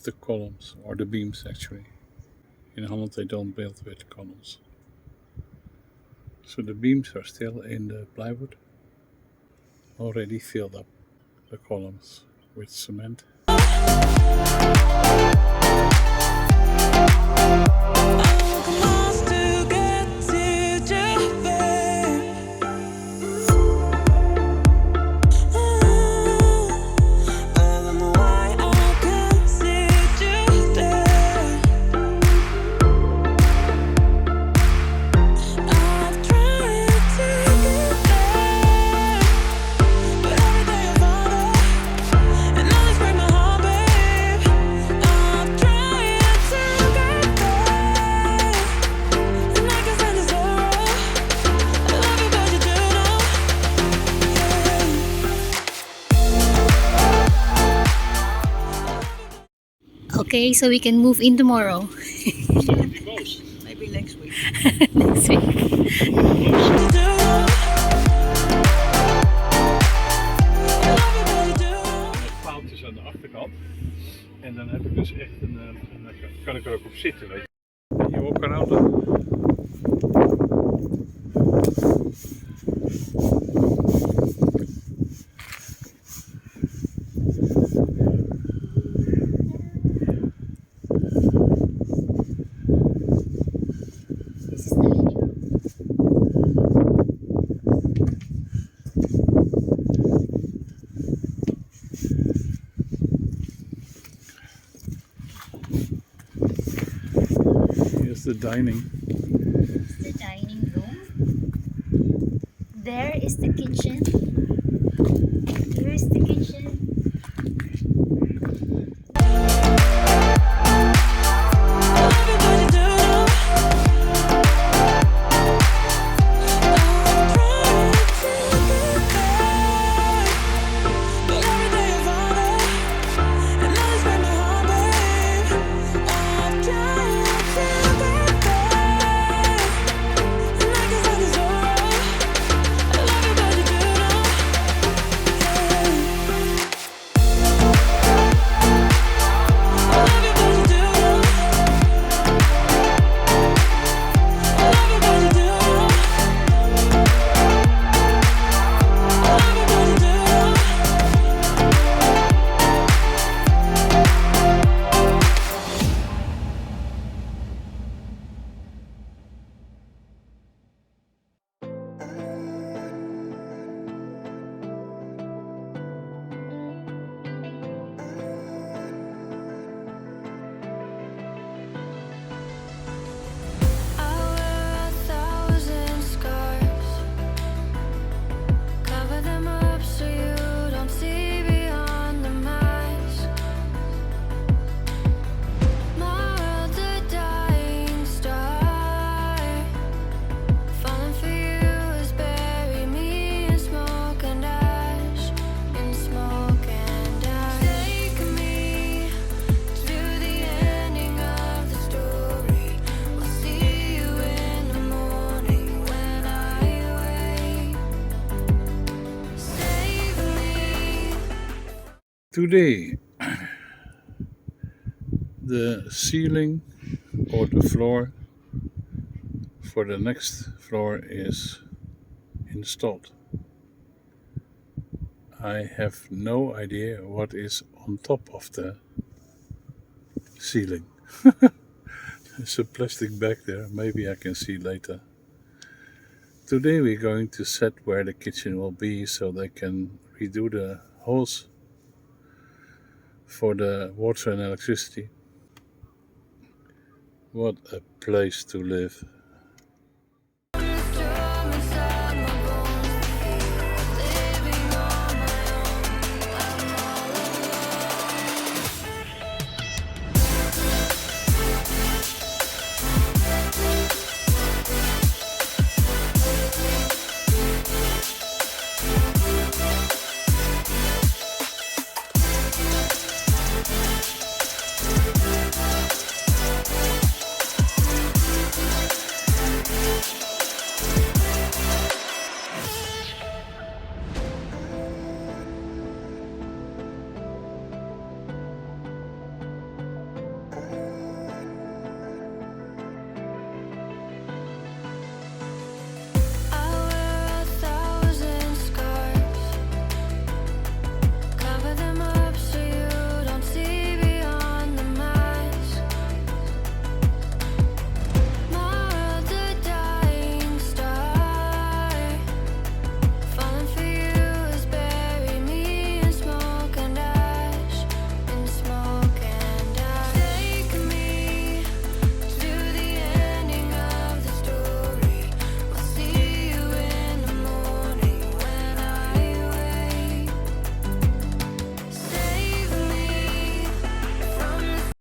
with the columns, or the beams actually. In Holland they don't build with columns. So the beams are still in the plywood, already filled up the columns with cement. Okay, so we can move in tomorrow. Maybe next week. Next week. Met paaltjes aan de achterkant. En dan heb ik dus echt kan ik er ook op zitten, weet je. You walk around that. Here's the dining. The dining room. There is the kitchen. Here is the kitchen. Today, the ceiling or the floor for the next floor is installed. I have no idea what is on top of the ceiling. There's a plastic bag there, maybe I can see later. Today we're going to set where the kitchen will be so they can redo the holes for the water and electricity. What a place to live.